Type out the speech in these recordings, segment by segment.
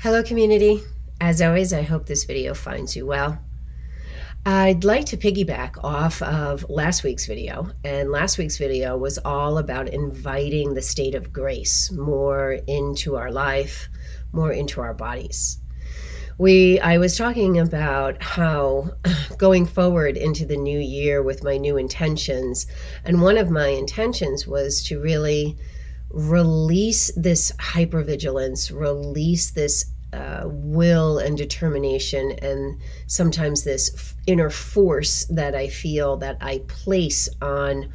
Hello, community. As always, I hope this video finds you well. I'd like to piggyback off of last week's video, and last week's video was all about inviting the state of grace more into our life, more into our bodies. I was talking about how going forward into the new year with my new intentions, and one of my intentions was to really release this hypervigilance, release this will and determination, and sometimes this inner force that I feel that I place on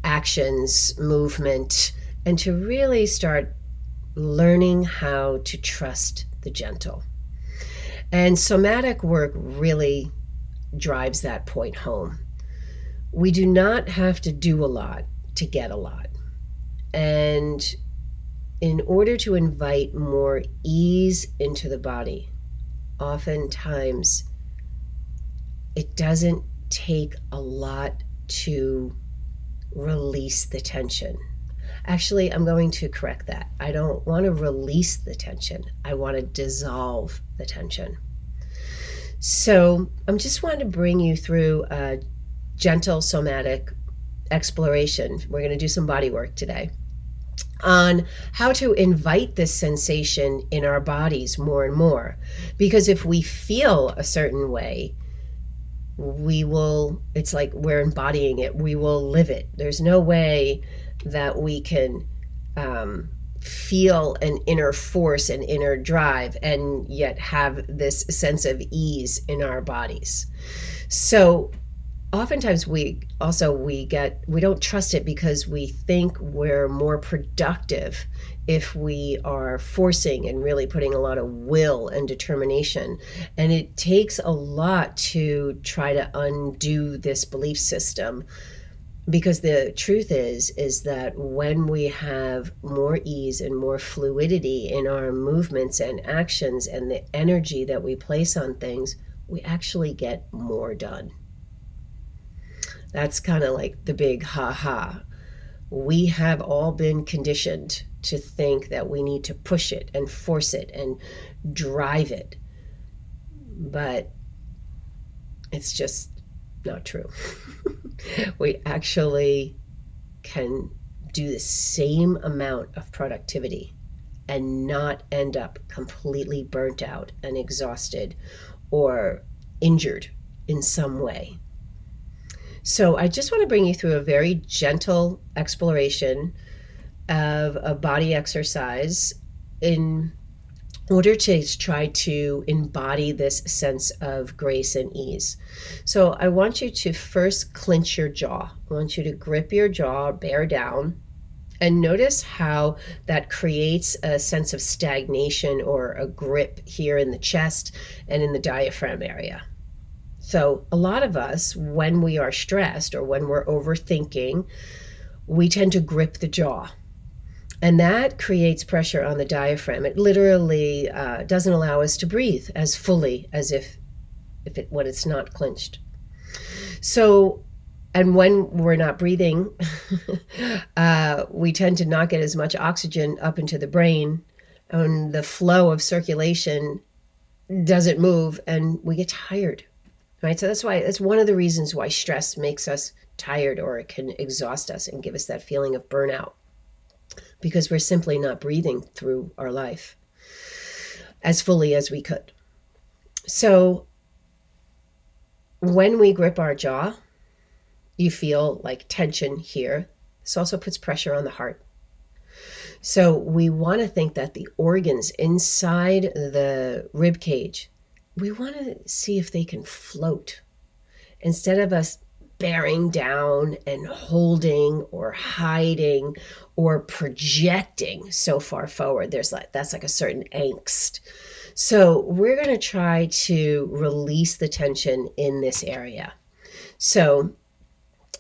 actions, movement, and to really start learning how to trust the gentle. And somatic work really drives that point home. We do not have to do a lot to get a lot. And in order to invite more ease into the body, oftentimes it doesn't take a lot to release the tension. Actually, I'm going to correct that. I don't want to release the tension. I want to dissolve the tension. So I'm just wanting to bring you through a gentle somatic exploration. We're going to do some body work today on how to invite this sensation in our bodies more and more. Because if we feel a certain way, it's like we're embodying it. We will live it. There's no way that we can feel an inner force, an inner drive, and yet have this sense of ease in our bodies. So oftentimes we don't trust it because we think we're more productive if we are forcing and really putting a lot of will and determination. And it takes a lot to try to undo this belief system, because the truth is that when we have more ease and more fluidity in our movements and actions and the energy that we place on things, we actually get more done. That's kind of like the big ha-ha. We have all been conditioned to think that we need to push it and force it and drive it. But it's just not true. We actually can do the same amount of productivity and not end up completely burnt out and exhausted or injured in some way. So I just want to bring you through a very gentle exploration of a body exercise in order to try to embody this sense of grace and ease. So I want you to first clench your jaw. I want you to grip your jaw, bear down, and notice how that creates a sense of stagnation or a grip here in the chest and in the diaphragm area. So a lot of us, when we are stressed or when we're overthinking, we tend to grip the jaw. And that creates pressure on the diaphragm. It literally doesn't allow us to breathe as fully as when it's not clenched. So, and when we're not breathing, we tend to not get as much oxygen up into the brain, and the flow of circulation doesn't move, and we get tired. Right? So that's one of the reasons why stress makes us tired, or it can exhaust us and give us that feeling of burnout, because we're simply not breathing through our life as fully as we could. So when we grip our jaw, you feel like tension here. This also puts pressure on the heart. So we want to think that the organs inside the rib cage, we want to see if they can float instead of us bearing down and holding or hiding or projecting so far forward. That's like a certain angst. So we're going to try to release the tension in this area. So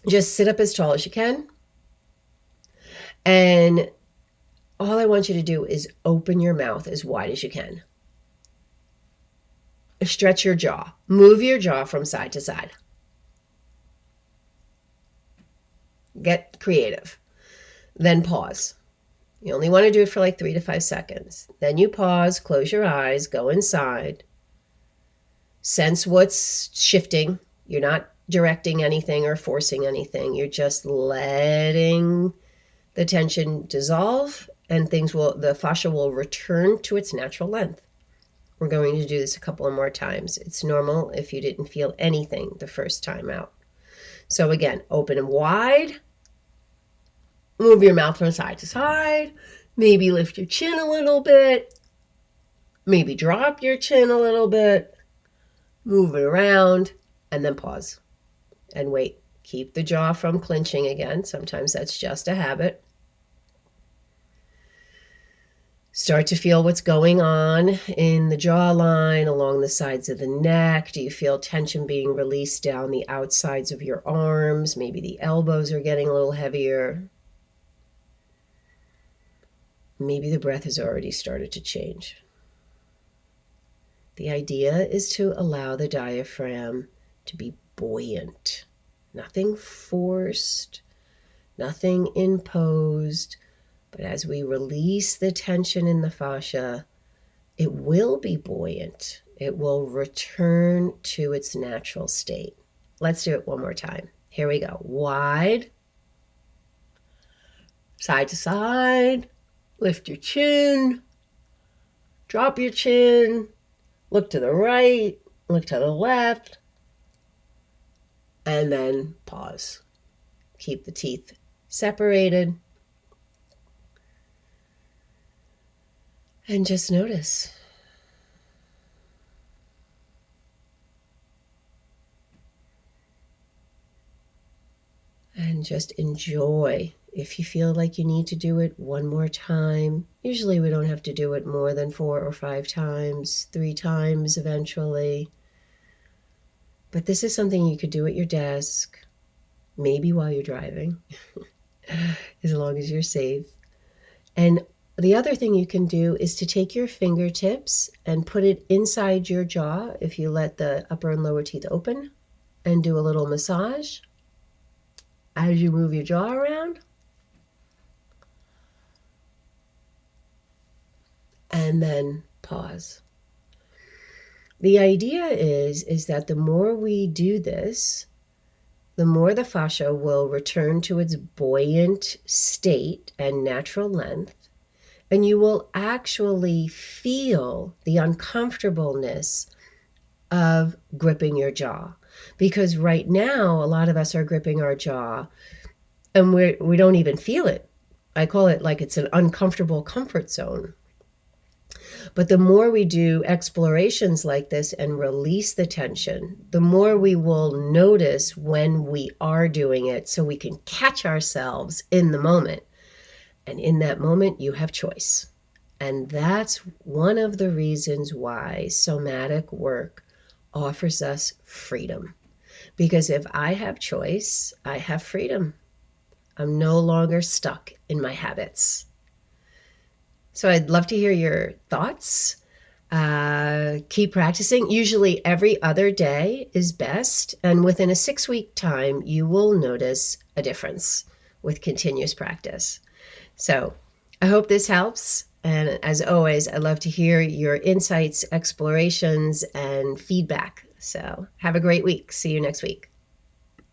just sit up as tall as you can. And all I want you to do is open your mouth as wide as you can. Stretch your jaw. Move your jaw from side to side. Get creative. Then pause. You only want to do it for like 3 to 5 seconds. Then you pause, close your eyes, go inside, sense what's shifting. You're not directing anything or forcing anything. You're just letting the tension dissolve, and the fascia will return to its natural length. We're going to do this a couple of more times. It's normal if you didn't feel anything the first time out. So again, open and wide. Move your mouth from side to side. Maybe lift your chin a little bit. Maybe drop your chin a little bit. Move it around, and then pause and wait. Keep the jaw from clenching again. Sometimes that's just a habit. Start to feel what's going on in the jawline, along the sides of the neck. Do you feel tension being released down the outsides of your arms? Maybe the elbows are getting a little heavier. Maybe the breath has already started to change. The idea is to allow the diaphragm to be buoyant. Nothing forced, nothing imposed. But as we release the tension in the fascia, it will be buoyant. It will return to its natural state. Let's do it one more time. Here we go. Wide, side to side, lift your chin, drop your chin, look to the right, look to the left, and then pause. Keep the teeth separated. And just notice. And just enjoy. If you feel like you need to do it one more time, usually we don't have to do it more than 4 or 5 times, 3 times eventually. But this is something you could do at your desk, maybe while you're driving, as long as you're safe. And the other thing you can do is to take your fingertips and put it inside your jaw if you let the upper and lower teeth open, and do a little massage as you move your jaw around. And then pause. The idea is that the more we do this, the more the fascia will return to its buoyant state and natural length. And you will actually feel the uncomfortableness of gripping your jaw. Because right now, a lot of us are gripping our jaw and we don't even feel it. I call it like it's an uncomfortable comfort zone. But the more we do explorations like this and release the tension, the more we will notice when we are doing it, so we can catch ourselves in the moment. And in that moment, you have choice. And that's one of the reasons why somatic work offers us freedom. Because if I have choice, I have freedom. I'm no longer stuck in my habits. So I'd love to hear your thoughts. Keep practicing. Usually every other day is best. And within a 6-week time, you will notice a difference with continuous practice. So I hope this helps. And as always, I love to hear your insights, explorations, and feedback. So have a great week. See you next week.